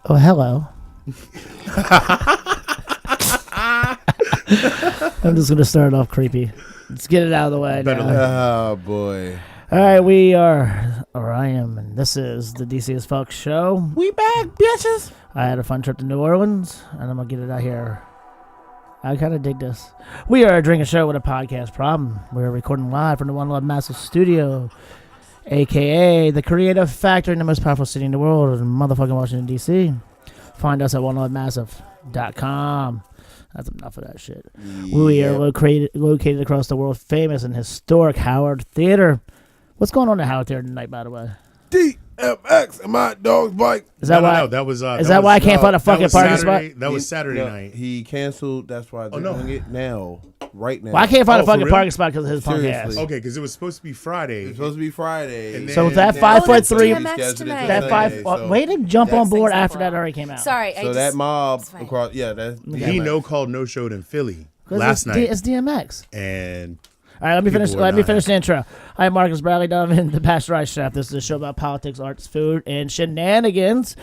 Oh, hello. I'm just going to start off creepy. Let's get it out of the way now. Oh, boy. All right, we are, or I am, and this is the DC as Fuck show. We back, bitches. I had a fun trip to New Orleans, and I'm going to get it out here. I kind of dig this. We are a drinking show with a podcast problem. We're recording live from the One Love Massive Studio, a.k.a. the creative factory in the most powerful city in the world, in motherfucking Washington, D.C. Find us at onelovemassive.com. That's enough of that shit. Yep. We are located across the world famous and historic Howard Theater. What's going on at Howard Theater tonight, by the way? DMX and my dog's bike. Is that why? No, that was. Is that why I can't find a fucking parking spot? That was Saturday night. He canceled. That's why they're doing it now, right now. Well, I can't find a fucking parking spot because of his punk ass. Okay, because it was supposed to be Friday. It was supposed to be Friday. And so that 5'3", that five. Way to jump on board after that already came out. Sorry, so that mob across. Yeah, that's he called no showed in Philly last night. It's DMX. And all right, let me finish the intro. I'm Marcus Bradley Donovan, the Pasteurized Chef. This is a show about politics, arts, food, and shenanigans,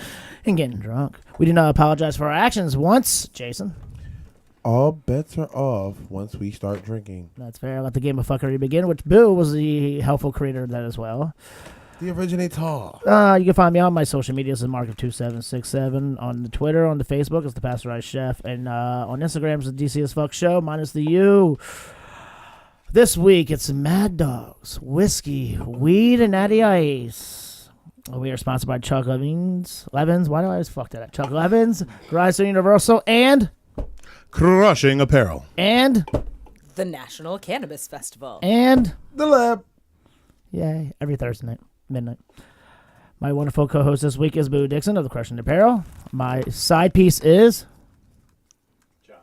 and getting drunk. We do not apologize for our actions once, Jason. All bets are off once we start drinking. That's fair. Let the game of fuckery begin, which Boo was the helpful creator of that as well. The originator. You can find me on my social media. This is Mark2767 on the Twitter, on the Facebook. It's the Pasteurized Chef, and on Instagram it's the DC as Fuck Show minus the U. This week, it's Mad Dogs, whiskey, weed, and natty ice. We are sponsored by Chuck Levins. Why do I always fuck that up? Chuck Levins, Grindstone Universal, and Crushing Apparel. And the National Cannabis Festival. And The Lab. Yay, every Thursday night, midnight. My wonderful co-host this week is Boo Dixon of the Crushing Apparel. My side piece is... Yeah.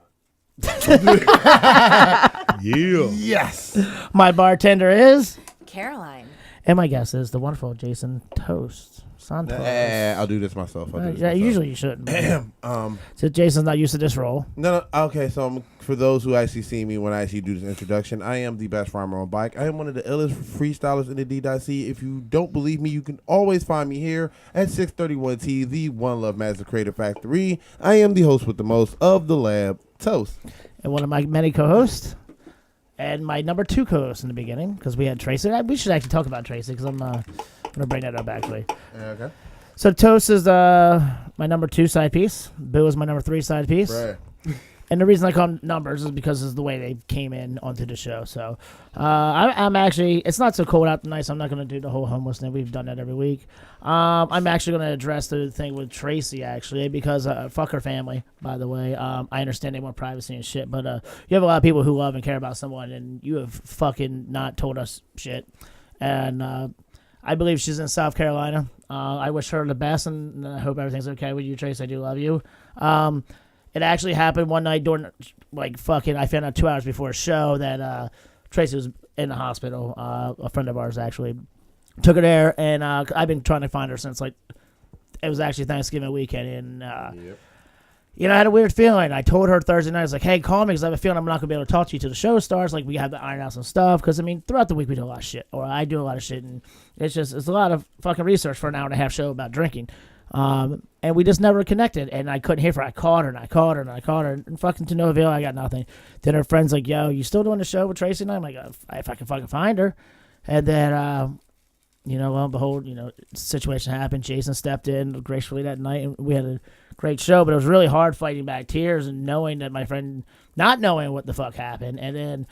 Yes. My bartender is Caroline. And my guest is the wonderful Jason Toast. Santos. I'll do this myself. Usually you shouldn't. So Jason's not used to this role. No. Okay, so for those who actually see me when I actually do this introduction, I am the best rhymer on bike. I am one of the illest freestylers in the D.C. If you don't believe me, you can always find me here at 631T, the One Love Massive Creative Factory. I am the host with the most of the Lab, Toast. And one of my many co-hosts. And my number 2 co-host in the beginning, because we had Tracy. We should actually talk about Tracy, because I'm going to bring that up, actually. Okay. So Toast is my number 2 side piece. Bill is my number 3 side piece. Right. And the reason I call them numbers is because it's the way they came in onto the show. So I'm actually, it's not so cold out tonight, so I'm not going to do the whole homeless thing. We've done that every week. I'm actually going to address the thing with Tracy, actually, because fuck her family, by the way. I understand they want privacy and shit, but you have a lot of people who love and care about someone, and you have fucking not told us shit. And I believe she's in South Carolina. I wish her the best, and I hope everything's okay with you, Tracy. I do love you. It actually happened one night during, I found out 2 hours before a show that Tracy was in the hospital. A friend of ours actually took her there, and I've been trying to find her since, it was actually Thanksgiving weekend, and, I had a weird feeling. I told her Thursday night, I was like, hey, call me, because I have a feeling I'm not going to be able to talk to you till the show starts. We have to iron out some stuff, because, throughout the week we do a lot of shit, or I do a lot of shit, and it's a lot of fucking research for an hour and a half show about drinking. And we just never connected, and I couldn't hear her. I called her, and and fucking to no avail. I got nothing. Then her friend's like, yo, you still doing the show with Tracy? And I'm like, if I can fucking find her. And then, lo and behold, situation happened. Jason stepped in gracefully that night, and we had a great show, but it was really hard fighting back tears and knowing that my friend, not knowing what the fuck happened. And then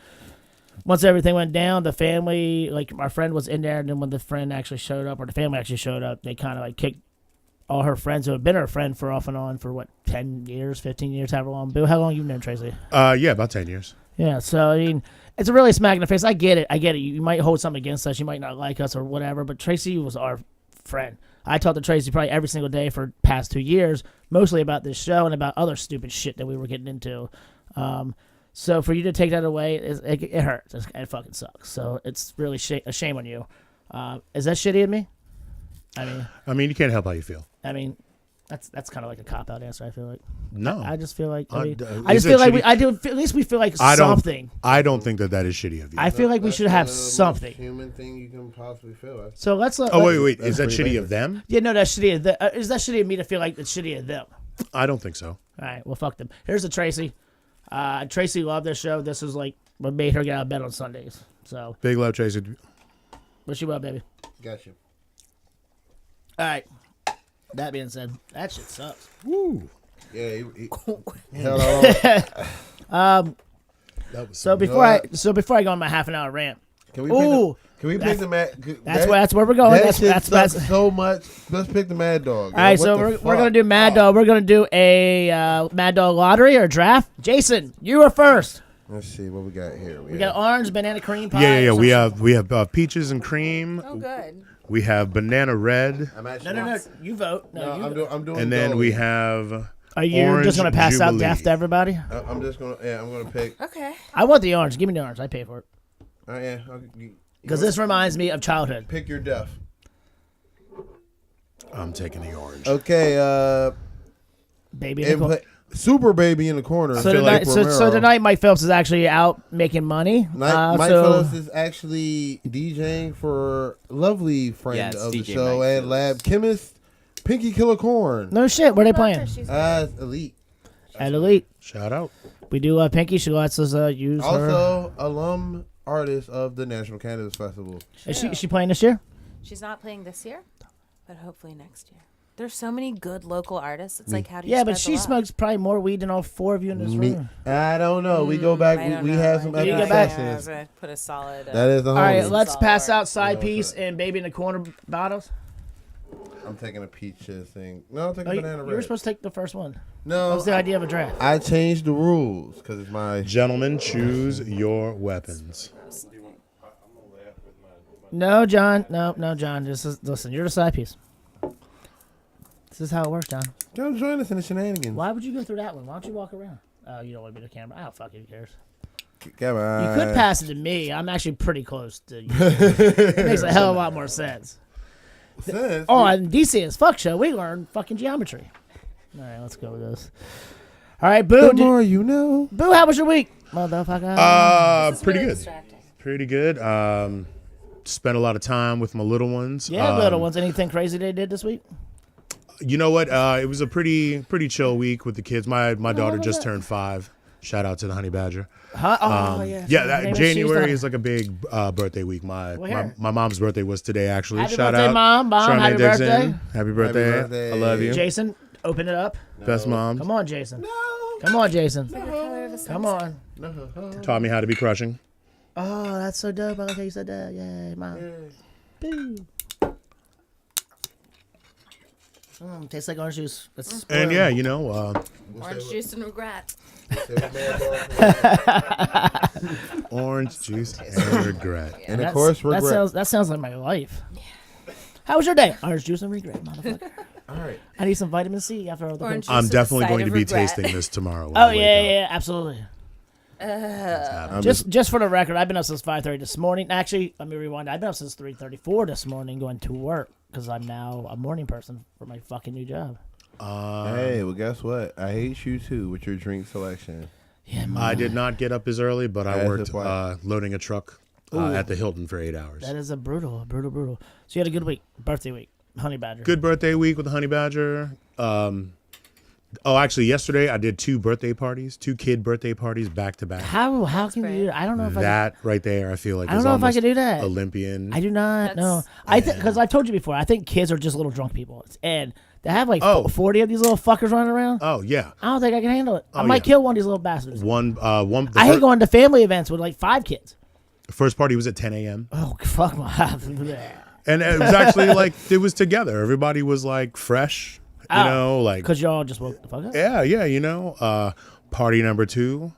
once everything went down, the family, our friend was in there, and then when the friend actually showed up, or the family actually showed up, they kind of kicked all her friends who have been her friend for off and on for 10 years, 15 years, however long. Bill, how long you known Tracy? Yeah, about 10 years. Yeah, so it's a really smack in the face. I get it. You might hold something against us, you might not like us or whatever, but Tracy was our friend. I talked to Tracy probably every single day for the past 2 years, mostly about this show and about other stupid shit that we were getting into. So for you to take that away, it hurts. It fucking sucks. So it's really a shame on you. Is that shitty of me? You can't help how you feel. That's kind of like a cop out answer. I feel like. No. I just feel like. I is just feel it like we. shitty? I do. At least we feel like something. I don't think that is shitty of you. I feel like we That's should have the most something. human thing you can possibly feel. So let's. Oh wait. That's Is that pretty shitty basic. of them? Yeah, no, that's shitty. Is that shitty of me to feel like it's shitty of them? I don't think so. All right, well, fuck them. Here's the Tracy. Tracy loved this show. This is like what made her get out of bed on Sundays. So, Big love, Tracy. wish you well, baby. Got you. All right. That being said, that shit sucks. Woo. Yeah. Hello. That was So before I go on my half an hour rant, Can we Ooh, pick the Mad? that's where we're going. That shit That's sucks so much. Let's pick the Mad Dog. all right. So we're gonna do Mad Dog. We're gonna do a Mad Dog lottery or draft. Jason, you are first. Let's see what we got here. We got orange, banana cream pie. Yeah. some We have peaches and cream. Oh, good. We have banana red, I'm actually, No. You vote. No, you vote. I'm doing. and then gold. we have. Are you orange just gonna pass out Jubilee. death to everybody? I'm just gonna. Yeah, I'm gonna pick. Okay. I want the orange. Give me the orange. I pay for it Yeah. because this reminds me of childhood. Pick your death. I'm taking the orange. Okay. Baby. in the corner. Super baby in the corner. So feel tonight, like so tonight, Mike Phelps is actually out making money. Mike so Phillips is actually DJing for lovely friend Yeah, it's of the DJ show Mike and lab chemist Pinky Killer Corn. no shit. Where they playing? She's Elite. At Elite. Shout out. We do love Pinky. She lets us use her. Also, alum artist of the National Cannabis Festival. Is she playing this year? She's not playing this year, but hopefully next year. There's so many good local artists. It's like, how do you Yeah, but spread she the love? smokes probably more weed than all four of you in this room. I don't know. We go back. I don't We know. have some I You epic go back. sessions. Yeah, put a solid. That is the All right, homie. let's Solid pass work. out side Yeah, piece okay. and baby in the corner bottles. I'm taking a peaches thing. No, I'm taking Oh, you banana were red. supposed to take the first one. That No, was the idea of a draft. I changed the rules because it's my. Gentlemen, choose your weapons. No, John. No, John. Listen. You're the side piece. This is how it works, John. Come join us in the shenanigans. Why would you go through that one? Why don't you walk around? Oh, you don't want to be the camera. Oh, fuck it. Who cares? Come on. You could pass it to me. I'm actually pretty close to you. It makes a hell of a lot more sense. Sis, Oh, and DC is fuck show. We learn fucking geometry. All right, let's go with this. All right, Boo. the more you know. Boo, how was your week, motherfucker? This is Pretty really good. distracting. Pretty good. Spent a lot of time with my little ones. Yeah, little ones. Anything crazy they did this week? You know what? It was a pretty chill week with the kids. My daughter just turned 5. Shout out to the Honey Badger. Huh? Oh, yeah. Yeah, Maybe she's January the- is like a big birthday week. My here. mom's birthday was today, actually. Happy Shout birthday, out, Mom. Mom, Charmaine happy Dixon. birthday. Happy birthday. birthday. I love you. Jason, open it up. Best mom. Come on, Jason. No. Come on, Jason. The color of the Come on. Taught me how to be crushing. Oh, that's so dope. I like how you said that. Yay, Mom. Boo. Tastes like orange juice. It's And yeah, you know, Orange juice and regret. orange juice and regret. And of course, regret. That sounds like my life. How was your day? Orange juice and regret, motherfucker. All right. I need some vitamin C after all the Orange things. I'm juice with a definitely side going of to be regret. tasting this tomorrow. when Oh I wake yeah, up. absolutely. I'm Just for the record, I've been up since 5:30 this morning. Actually, let me rewind. I've been up since 3:34 this morning going to work because I'm now a morning person for my fucking new job. Hey, well, guess what? I hate you too with your drink selection. Yeah, I did not get up as early, but I That's worked why. loading a truck at the Hilton for 8 hours. that is a brutal. So you had a good week, birthday week, Honey Badger. Good birthday week with the Honey Badger. Actually, yesterday I did 2 kid birthday parties back to back. How can you do that? I don't know if That right there, I feel like I don't is know if I almost could do that. Olympian. I do not. No, That's- because I've told you before. I think kids are just little drunk people, and they have like Oh. 40 of these little fuckers running around. Oh yeah, I don't think I can handle it. I Oh, might yeah. kill one of these little bastards. one. The I hate going to family events with like 5 kids. first party was at 10 a.m. Oh fuck my. and it was actually like it was together. Everybody was like fresh, you know, like Because y'all just woke the fuck up. yeah, you know. Party number 2,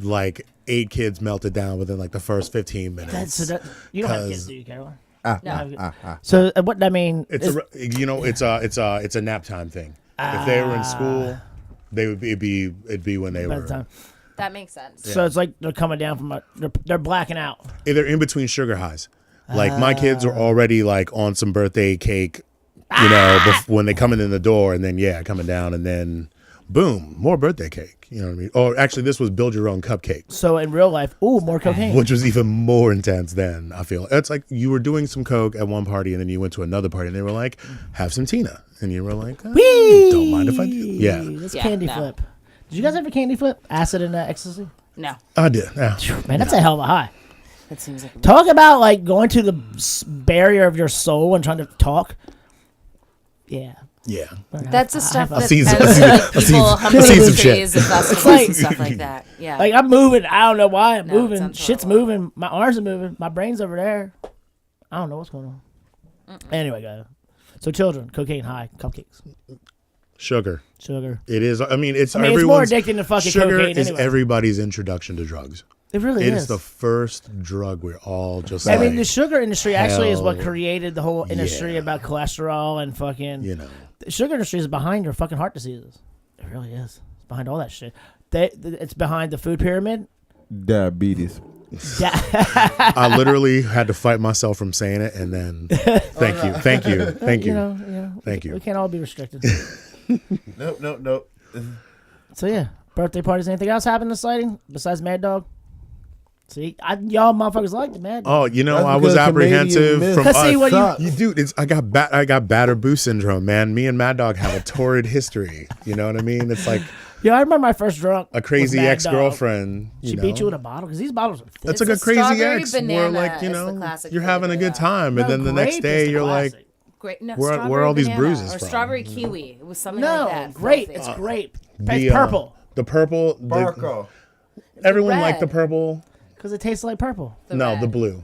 like 8 kids melted down within like the first 15 minutes. You don't have 'Cause- kids, do you, Caroline? No. So what I mean, It's a nap time thing. If they were in school, it'd be when they by were the time. That makes sense. So it's like they're coming down from they're blacking out. either in between sugar highs. Like my kids are already like on some birthday cake You know, when they coming in the door, and then coming down, and then boom, more birthday cake. You know what I mean? Or actually, this was build your own cupcake. So in real life, more cocaine. Which was even more intense then, I feel. It's like you were doing some coke at one party, and then you went to another party, and they were like, have some Tina. And you were like, don't mind if I do. Yeah. That's candy flip. Did you guys ever candy flip? Acid and ecstasy? No. I did. Yeah. Man, that's a hell of a high. That seems like Talk about like going to the barrier of your soul and trying to talk. Yeah. Yeah. that's the stuff that seen some- people humbly seen some shit. praise at festivals and stuff like that. Yeah. Like I'm moving. I don't know why I'm No, it moving. sounds Shit's horrible. moving. My arms are moving. My brain's over there. I don't know what's going on. Anyway, guys. So children, cocaine high, cupcakes, Sugar. It is. I mean, it's it's more everyone's. addicting to fucking Sugar cocaine is anyway. everybody's introduction to drugs. It really It is. is the first drug we're all just I like, mean, the sugar industry actually is what hell created the whole industry yeah. about cholesterol and fucking. you know. The sugar industry is behind your fucking heart diseases. It really is. It's behind all that shit. It's behind the food pyramid. Diabetes. I literally had to fight myself from saying it, and then thank you. Thank you. Thank you. Thank you. We can't all be restricted. Nope. So yeah, birthday parties. Anything else happened exciting besides Mad Dog? See, y'all motherfuckers liked it, Mad Dog. Oh, you know, That's I was because Canadian apprehensive myth from See, what sucks. you dude. I got battered boo syndrome, man. Me and Mad Dog have a torrid history. You know what I mean? It's like Yeah, I remember my first drunk. a crazy was Mad ex-girlfriend. She beat you with a bottle because these bottles are. That's It's like a a crazy strawberry ex. Where banana like is the know classic you're having a flavor, good time, and then the next day you're like, Great. No, Where are strawberry all these banana bruises or from? strawberry kiwi. It was something no, like that. grape. Filthy. It's grape. the, It's purple The purple. Barco. Everyone red. liked the purple. because it tastes like purple. The No, red. the blue.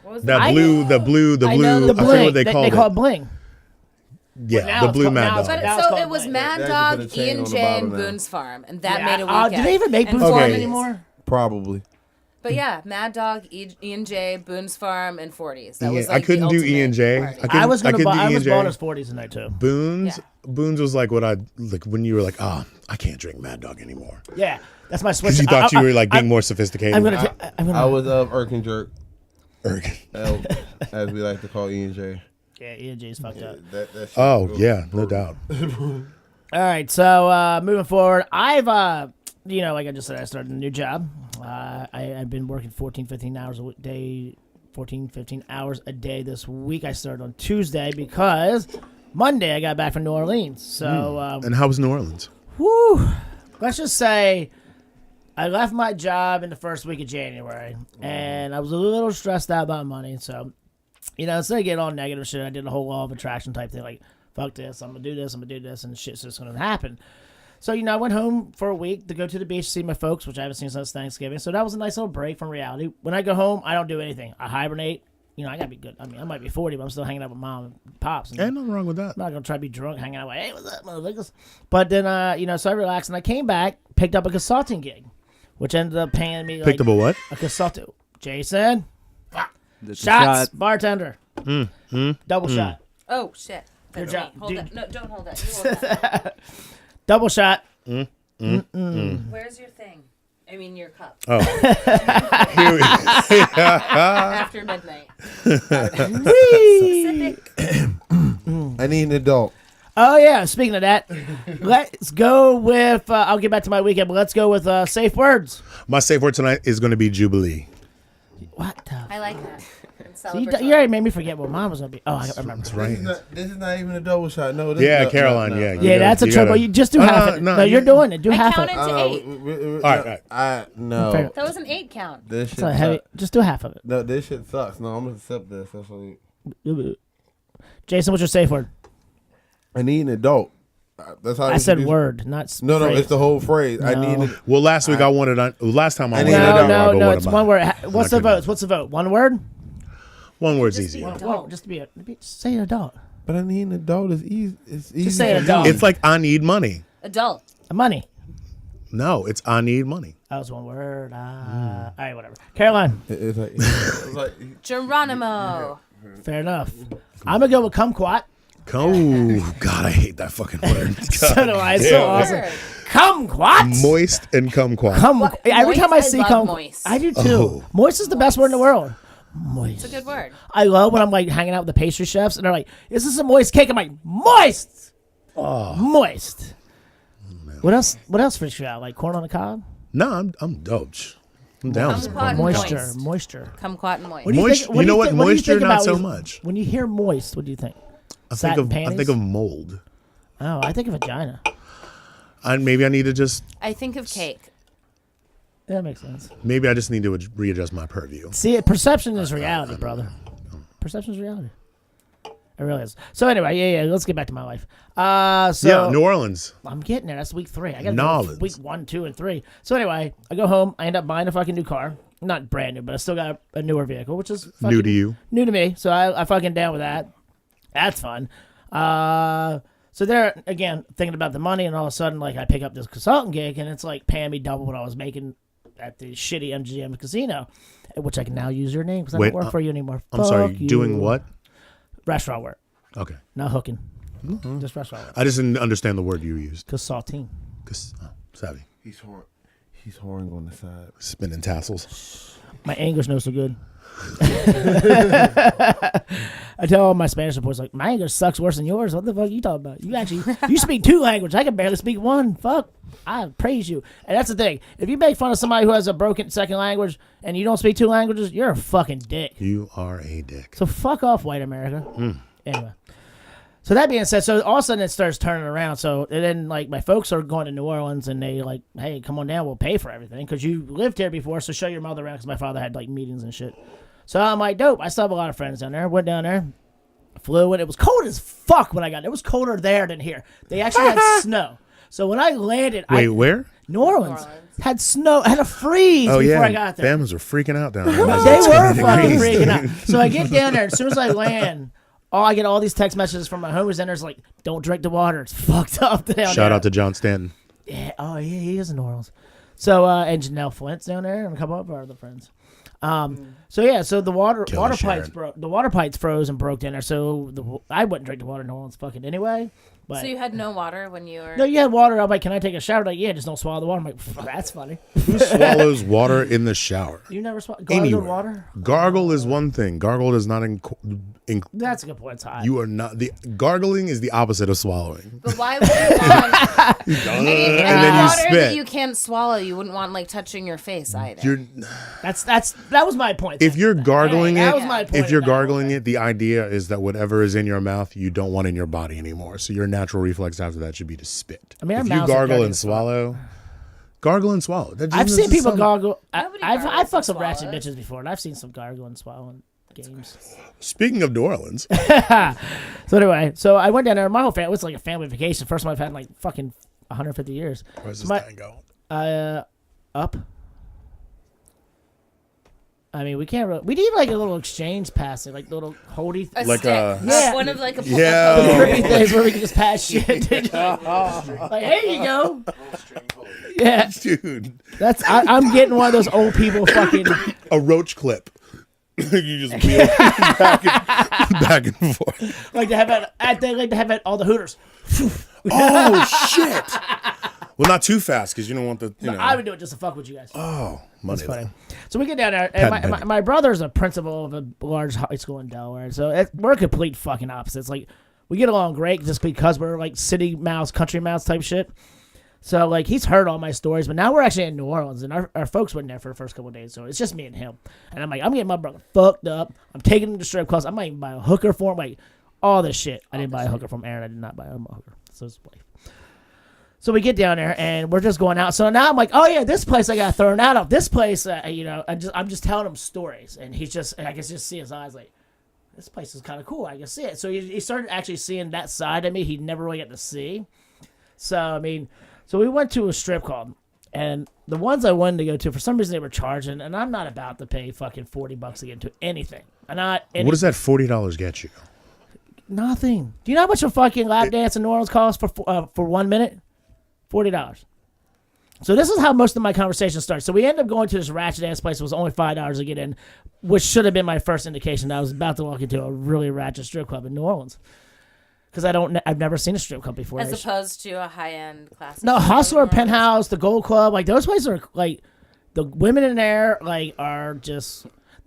What was That the blue. The blue. I know the I forget bling. what they They called call it it. bling. Yeah, now the it's blue called- Mad now it's Dog. called- now it's So it was bling. Mad They Dog, actually put a chain Ian on the J, bottle and now. Boone's Farm, and that Yeah. made a weekend. Do they even make And Boone's Farm Okay. anymore? Probably. But yeah, Mad Dog, Ian J, Boone's Farm, and 40s. That Yeah, was I like couldn't the do ultimate Ian J. party. I I was gonna could buy. do I was Ian J. bought his 40s tonight too. Boone's. Yeah. Boone's was like what I like when you were like, oh, I can't drink Mad Dog anymore. Yeah, that's my switch. Because you thought you were like being more sophisticated. I'm gonna. I was Erkin Jerk, Erg. as we like to call Ian J. Yeah, Ian J's fucked up. That shit Oh was yeah, no brutal. doubt. All right, so moving forward, I've, like I just said, I started a new job. I've been working 15 hours a day, 15 hours a day this week. I started on Tuesday because Monday I got back from New Orleans. So, And how was New Orleans? whew, let's just say I left my job in the first week of January, and I was a little stressed out about money. So, instead of getting all negative shit, I did a whole law of attraction type thing, like, fuck this, I'm gonna do this, and shit's just gonna happen. So, I went home for a week to go to the beach to see my folks, which I haven't seen since Thanksgiving. So that was a nice little break from reality. When I go home, I don't do anything. I hibernate. I gotta be good. I mean, I might be 40, but I'm still hanging out with mom and pops. And Ain't nothing wrong with that. I'm not gonna try to be drunk, hanging out like, hey, what's up, motherfuckers? But then, so I relaxed and I came back, picked up a consulting gig, which ended up paying me Picked up a what? a consultant. Jason, That's a shots, shot. bartender, double shot. Oh, shit. Good That's job. me. Hold Dude. that. No, don't hold that. You hold that. Double shot. Where's your thing? I mean, your cup. Oh. After midnight. Whee! Specific. I need an adult. Oh yeah. Speaking of that, let's go with. I'll get back to my weekend, but let's go with safe words. My safe word tonight is going to be Jubilee. What the? I like that. See, you already made me forget what mine was gonna be. Oh, I remember. That's right. This is not even a double shot. No. This Yeah, is Caroline. no. Yeah, Yeah, gotta- that's a you triple. gotta- You just do half it. no, No, you're you- doing it. Do I half counted it. to 8. All right. No. Fair. That was an 8 count. This shit So heavy. sucks. Just do half of it. No, this shit sucks. No, I'm gonna accept this. That's what Jason, what's your safe word? I need an adult. That's how I said introduce- word, not No, phrase. it's the whole phrase. I need No. an Well, last week I wanted. Last time I I wanted. need an adult. No, but it's what one am I? word. What's the I couldn't. vote? What's the vote? One word? One word's Just be easier. adult. One, just to be just say an adult. But I need an adult. It's easy. It's easy. say an to adult. do. It's like I need money. Adult. Money. No, it's I need money. That was one word. All right, whatever. Caroline. It's like Geronimo. Fair enough. I'm gonna go with kumquat. Oh God, I hate that fucking word. So do I. It's so damn. awesome. Word. Kumquat. Moist and kumquat. Every Moist, time I I see love kumquat, moist. I do too. Oh. Moist is the best word in the world. Moist. It's a good word. I love when I'm like hanging out with the pastry chefs and they're like, "Is this a moist cake?" I'm like, "Moist, moist." What else? What else freaks you out? Like corn on the cob? No, I'm dope. I'm down. with some Kumquat and Moisture, moist. moisture. Kumquat and moist. What do you Moist- think- what you do know what? think- do you Moisture, think not about so when- much. When you hear moist, what do you think? I Satin think panties? of mold. Oh, I think of vagina. Maybe I need to just. I think of cake. That makes sense. Maybe I just need to readjust my purview. See, perception is reality, brother. Perception is reality. It really is. So anyway, yeah. Let's get back to my life. So New Orleans. I'm getting there. That's week 3. I got Knowledge. week 1, 2, and 3. So anyway, I go home. I end up buying a fucking new car. Not brand new, but I still got a newer vehicle, which is fucking New to you. New to me. So I fucking down with that. That's fun. So there again, thinking about the money, and all of a sudden, like I pick up this consultant gig, and it's like paying me double what I was making at the shitty MGM casino, which I can now use your name because I don't work for you anymore. I'm sorry. Fuck you. Doing what? Restaurant work, Okay. not hooking. Just restaurant work. I just didn't understand the word you used. Cause saltine. Savvy. He's whoring on the side. Spinning tassels. My English knows so good. I tell all my Spanish reports like my English sucks worse than yours. What the fuck are you talking about? You speak 2 languages. I can barely speak 1. Fuck. I praise you. And that's the thing. If you make fun of somebody who has a broken second language and you don't speak 2 languages, you're a fucking dick. You are a dick. So fuck off, white America. Anyway. So that being said, so all of a sudden it starts turning around. So and then like my folks are going to New Orleans and they like, hey, come on down, we'll pay for everything because you lived here before. So show your mother around because my father had like meetings and shit. So I'm like, dope. I still have a lot of friends down there. Went down there, flew, and it was cold as fuck when I got there. It was colder there than here. They actually had snow. So when I landed, Wait, where? New Orleans had snow, had a freeze before I got there. Families were freaking out down there. They were fucking freaking out. So I get down there. As soon as I land, I get all these text messages from my homies, and there's like, "Don't drink the water. It's fucked up down there." Shout out to John Stanton. Yeah. Oh yeah, he is in New Orleans. So and Janelle Flint's down there, and a couple of our other friends. So yeah, so the water pipes broke. The water pipes froze and broke down there. So I wouldn't drink the water in New Orleans fucking anyway. But So you had no water when you were... no, you had water. I'm like, can I take a shower? Like, yeah, just don't swallow the water. I'm like, that's funny. Who swallows water in the shower? You never gargle water? Gargle is one thing. Gargle does not That's a good point. It's hot. You are not the gargling is the opposite of swallowing. But why would you want... any And then you water spit. that you can't swallow, you wouldn't want like touching your face either. That was my point. If you're gargling That it, was my point. if you're gargling it, the idea is that whatever is in your mouth, you don't want in your body anymore. So your natural reflex after that should be to spit. I mean, our if you mouths are gargle dirty and as fuck. swallow, gargle and swallow. I've seen people gargle. Nobody I've gargles fucked some and ratchet swallows. bitches before, and I've seen some gargle and swallowing games. Speaking of New Orleans, So anyway, so I went down there. My whole family, it was like a family vacation. First time I've had in like fucking 150 years. where's this My- thing going? Up. I mean, we can't really. We need like a little exchange passing, like little holdy. A Like stick. a- Yeah. One of like a Yeah. Trippy things where we can just pass shit. Like, here you go. Yeah, Dude, I'm getting one of those old people fucking. a roach clip. You just wheel back and forth. Like to have it. They like to have it all the Hooters. Oh shit! Well, not too fast because you don't want the. You know. I would do it just to fuck with you guys. Oh, money. It's funny. So we get down there, and Patent my brother's a principal of a large high school in Delaware. So we're complete fucking opposites. Like, we get along great just because we're like city mouse, country mouse type shit. So, like, he's heard all my stories, but now we're actually in New Orleans, and our folks went there for the first couple of days, so it's just me and him. And I'm like, I'm getting my brother fucked up. I'm taking him to strip clubs. I might even buy a hooker for him. Like, all this shit. I didn't buy a hooker from Aaron. I did not buy him a hooker. So his wife. So we get down there, and we're just going out. So now I'm like, oh, yeah, this place I got thrown out of. This place, I'm just telling him stories. And he's just, I can just see his eyes like, this place is kind of cool. I can see it. So he started actually seeing that side of me he'd never really get to see. So, I mean, so we went to a strip club. And the ones I wanted to go to, for some reason they were charging. And I'm not about to pay fucking $40 to get into anything. What does that $40 get you? Nothing. Do you know how much a fucking lap dance in New Orleans costs for 1 minute? $40. So this is how most of my conversation starts. So we end up going to this ratchet ass place. It was only $5 to get in, which should have been my first indication that I was about to walk into a really ratchet strip club in New Orleans. Because I've never seen a strip club before. As opposed to a high-end classic. No, Hustler, Penthouse, the Gold Club, like those places are like the women in there like are just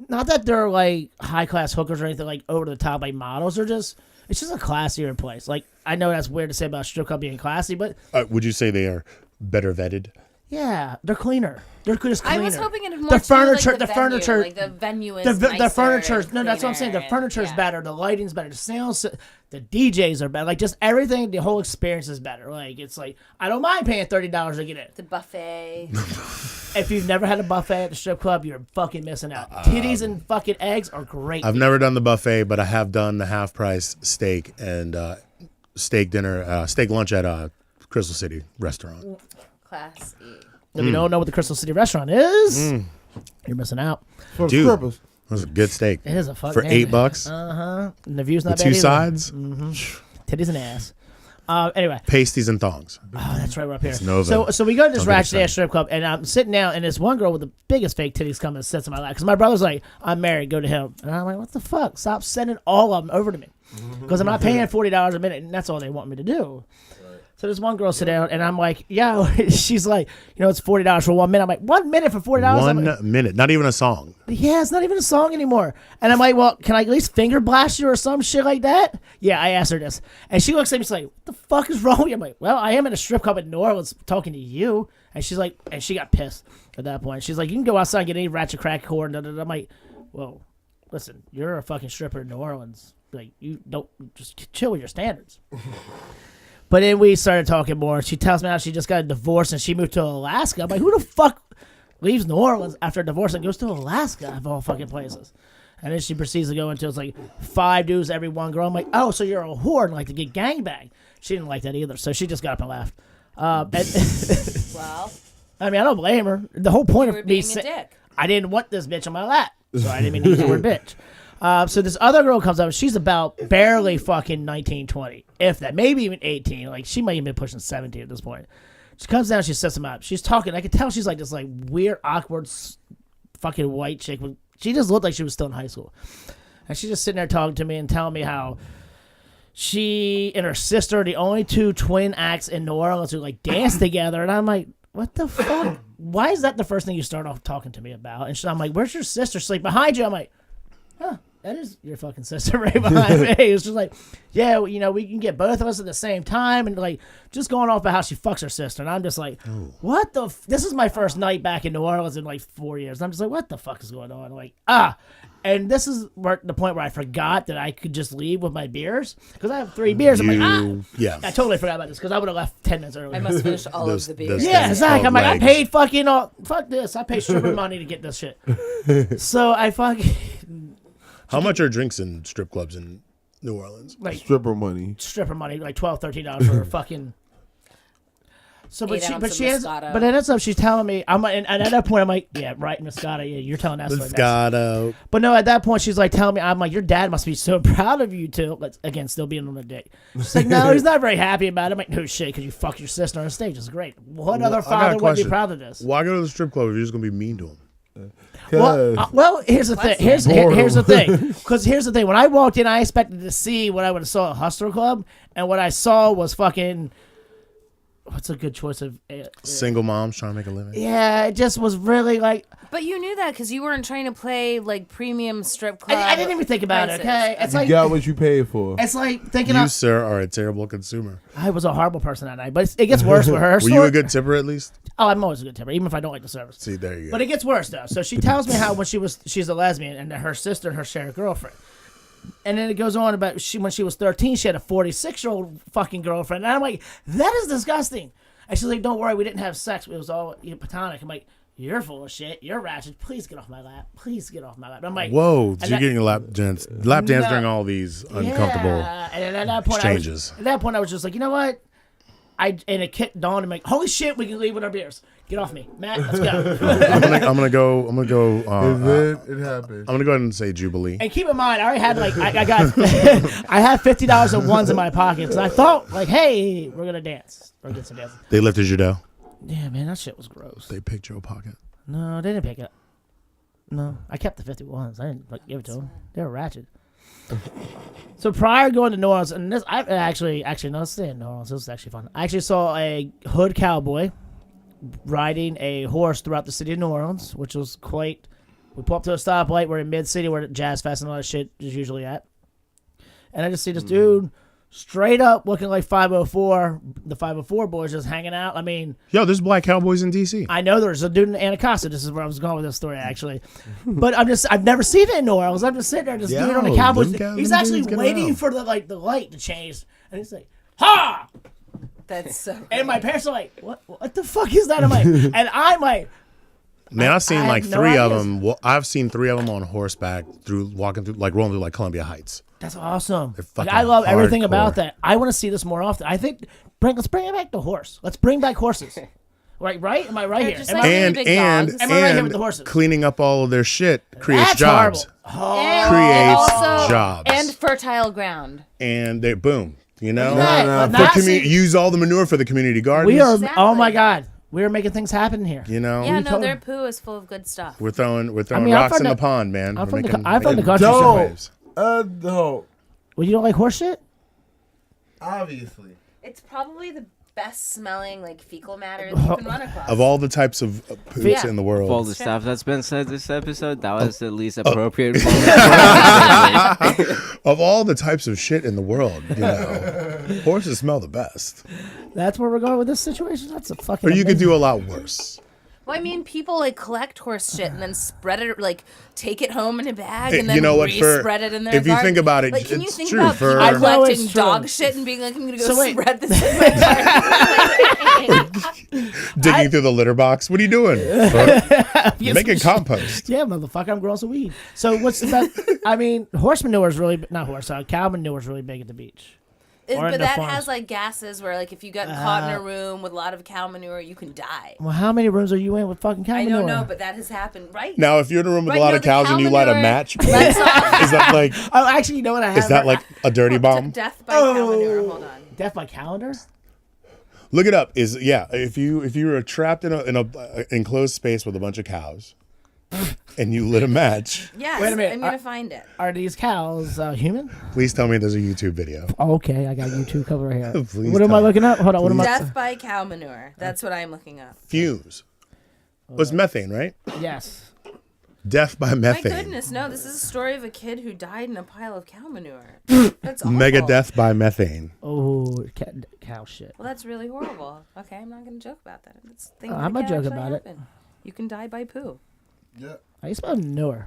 Not that they're like high class hookers or anything like over the top like models. It's just a classier place. Like I know that's weird to say about a strip club being classy, but Would you say they are better vetted? yeah, they're cleaner. They're just cleaner. I was hoping it more the furniture, like the furniture, like the venue is the furniture. nicer, No, that's what I'm saying. The cleaner, furniture's yeah. better. The lighting's better. The sounds, the DJs are better. Like just everything. The whole experience is better. Like it's like I don't mind paying $30 to get in. The buffet. If you've never had a buffet at the strip club, you're fucking missing out. Titties and fucking eggs are great. I've never done the buffet, but I have done the half price steak and steak dinner, steak lunch at Crystal City restaurant. Class E. If you don't know what the Crystal City restaurant is, you're missing out. For Dude, strippers. That was a good steak. It is a fucking For $8. And the view's not The bad two either. sides, Titties and ass. Anyway. pasties and thongs. Oh, that's right, we're up here. Nova. So we go to this Don't get ratchet excited. ass strip club, and I'm sitting down, and this one girl with the biggest fake titties comes and sits in my lap. Because my brother's like, I'm married, go to him. And I'm like, what the fuck? Stop sending all of them over to me. Because I'm not paying $40 a minute, and that's all they want me to do. So this one girl sit down, and I'm like, yo, she's like, it's $40 for 1 minute. I'm like, 1 minute for $40? I'm 1 like, minute, not even a song. yeah, it's not even a song anymore. And I'm like, well, can I at least finger blast you or some shit like that? Yeah, I asked her this. And she looks at me, she's like, what the fuck is wrong with you? I'm like, well, I am in a strip club in New Orleans talking to you. And she's like, and she got pissed at that point. She's like, you can go outside and get any ratchet crack whore. And I'm like, well, listen, you're a fucking stripper in New Orleans. Like, you don't, just chill with your standards. But then we started talking more. She tells me how she just got a divorce and she moved to Alaska. I'm like, who the fuck leaves New Orleans after a divorce and goes to Alaska of all fucking places? And then she proceeds to go into it's like 5 dudes every one girl. I'm like, oh, so you're a whore and like to get gangbanged. She didn't like that either, so she just got up and left. Well, I mean, I don't blame her. The whole point you were of me being a dick. I didn't want this bitch on my lap, so I didn't even use the word bitch. So this other girl comes up. She's about barely fucking 19, 20, if that, maybe even 18. Like she might even be pushing 17 at this point. She comes down. She sets him up. She's talking. I could tell she's like this like weird, awkward, fucking white chick. She just looked like she was still in high school, and she's just sitting there talking to me and telling me how she and her sister are the only 2 twin acts in New Orleans who like dance together. And I'm like, what the fuck? Why is that the first thing you start off talking to me about? And I'm like, where's your sister? She's like, behind you. I'm like, huh. That is your fucking sister right behind me. It's just like, yeah, we can get both of us at the same time. And like, just going off about how she fucks her sister. And I'm just like, what the this is my first night back in New Orleans in like 4 years. And I'm just like, what the fuck is going on? Like, and this is the point where I forgot that I could just leave with my beers. Because I have 3 beers. I'm like, Yeah. I totally forgot about this because I would have left 10 minutes earlier. I must finish all Those- of the beers. those Yeah, things exactly. I'm called like, legs. I paid fucking fuck this. I paid stripper money to get this shit. So I fucking How much are drinks in strip clubs in New Orleans? like Stripper money. stripper money, like $12, $13 for fucking. So, 8 ounces of she has, Moscato. but then that's up. She's telling me, and at that point, I'm like, yeah, right, Moscato, yeah, you're telling that story. Moscato. But no, at that point, she's like telling me, I'm like, your dad must be so proud of you too. Again, still being on the dick. She's like, no, he's not very happy about it. I'm like, no shit, because you fuck your sister on stage. It's great. What other I got a father wouldn't be question. proud of this? Why go to the strip club if you're just gonna be mean to him? Well, here's the thing. Here's the thing. Because here's the thing. When I walked in, I expected to see what I would have saw at Hustler Club, and what I saw was fucking. What's a good choice of? Single moms trying to make a living. Yeah, it just was really like. But you knew that because you weren't trying to play like premium strip club. I didn't even think about it. prices. Okay, it's You like got what you paid for. it's like thinking. You, sir, are a terrible consumer. I was a horrible person that night, but it gets worse with her. Were you a good tipper at least? Oh, I'm always a good tipper, even if I don't like the service. See, there you go. But it gets worse though. So she tells me how when she's a lesbian and her sister and her share a girlfriend. And then it goes on about when she was 13, she had a 46-year-old fucking girlfriend. And I'm like, that is disgusting. And she's like, don't worry, we didn't have sex. It was all platonic. I'm like, you're full of shit. You're ratchet. Please get off my lap. Please get off my lap. And I'm like, whoa, so and you're that- getting a lap dance during all these uncomfortable Yeah. And then at that point, exchanges. I was just like, you know what? And it kicked Dawn and like, holy shit, we can leave with our beers. Get off me, Matt. Let's go. I'm gonna go. And then it happened. I'm gonna go ahead and say Jubilee. And keep in mind, I already had like I got I had $50 of ones in my pocket because I thought like, hey, we're gonna dance or get some dancing. They lifted your dough. Yeah, man, that shit was gross. They picked your pocket. No, they didn't pick it up. No, I kept the 51s. I didn't give it to them. They were ratchet. So prior to going to New Orleans, and this I actually no, let's stay in New Orleans. This was actually fun. I actually saw a hood cowboy riding a horse throughout the city of New Orleans, which was quite We pull up to a stoplight. We're in mid-city where Jazz Fest and all that shit is usually at. And I just see this dude straight up looking like 504. The 504 boys just hanging out. I mean... Yo, there's black cowboys in D.C. I know there's a dude in Anacostia. This is where I was going with this story, actually. But I've never seen it in New Orleans. I'm just sitting there, this dude on a cowboy. He's actually waiting for the light to change. And he's like, ha! That's so cool. And my parents are like, what the fuck is that? And I'm like... Man, I've seen like no three of ideas. them. Well, I've seen 3 of them on horseback rolling through like Columbia Heights. That's awesome. fucking I love everything hardcore. about that. I want to see this more often. I think let's bring it back to horse. Let's bring back horses. Right? Am I right They're here? just Am like I, really big dogs. Am I right here with the horses? Cleaning up all of their shit creates That's jobs. horrible. And Creates also, jobs. and fertile ground. And they boom. You know, use all the manure for the community gardens. We are. Exactly. Oh my God, we are making things happen here. You know, Yeah, no, their poo is full of good stuff. we're throwing I'm rocks in from the pond, man. I'm We're from making the country. Dope. waves. No. Well, you don't like horse shit? Obviously. It's probably the best smelling like fecal matter that you can run across. Of all the types of poops Yeah. in the Of all world, the stuff that's been said this episode, that was the least appropriate form of all the types of shit in the world, you know, horses smell the best. That's where we're going with this situation. That's a fucking. Or you could amazing. do a lot worse. Well, I mean, people like collect horse shit and then spread it, like take it home in a bag and then You know what, re-spread it in their if you garden. think about it, like, can you it's think true about for- people I know collecting it's true. dog shit and being like, I'm gonna go So wait. spread this in my garden? Digging through the litter box. What are you doing? Yes, Making compost. Yeah, motherfucker, I'm growing some weed. So what's the best? I mean, horse manure is really not horse. Cow manure is really big at the beach. Or in But the that farms. has like gases where like if you got caught in a room with a lot of cow manure, you can die. Well, how many rooms are you in with fucking cow I manure? don't know, but that has happened, right? Now, if you're in a room with Right a lot near of the cows cow and you light a manure, match, let's off. is that like Oh, actually, you know what I have? is that like a dirty bomb? Death by cow manure. Hold on. death by calendar? Look it up. If you were trapped in a enclosed space with a bunch of cows, and you lit a match, Yes, Wait a minute, I'm gonna find it. Are these cows human? please tell me there's a YouTube video. Oh, okay, I got YouTube cover here. Please What am I tell me. looking up? Hold on, what am I? Death by cow manure. That's what I'm looking up. Fumes. Was methane, right? Yes. Death by My methane. goodness, no! This is a story of a kid who died in a pile of cow manure. That's awful. Mega death by methane. Oh, cow shit. Well, that's really horrible. Okay, I'm not gonna joke about that. It's things I'm that not can joking actually about it. happen. You can die by poo. Yeah. How you spell manure?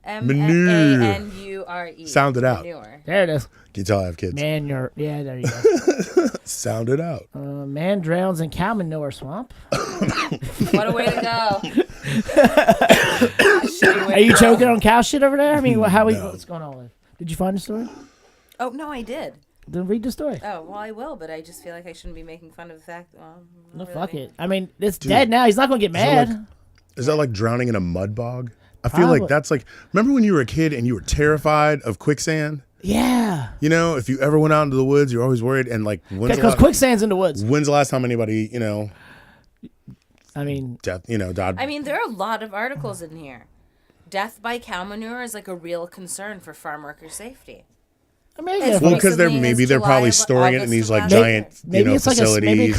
Manure. manure. Sound it out. Manure. There it is. Can you tell I have kids? Manure. Yeah, there you go. Sound it out. Man drowns in cow manure swamp. What a way to go! Are you choking on cow shit over there? I mean, what's going on with it? Did you find the story? Oh no, I did. Then read the story. Oh well, I will, but I just feel like I shouldn't be making fun of the fact. Well, No, not fuck really. it. I mean, it's dead now. He's not gonna get mad. Is that like drowning in a mud bog? I feel Probably. like that's like. Remember when you were a kid and you were terrified of quicksand? Yeah, You know, if you ever went out into the woods, you're always worried. And like, because quicksand's in the woods. when's the last time anybody, I mean, died? I mean, there are a lot of articles in here. Death by cow manure is like a real concern for farm worker safety. maybe As well, because recently as maybe they're July probably of storing it in August these of like last giant, maybe it's like facilities. maybe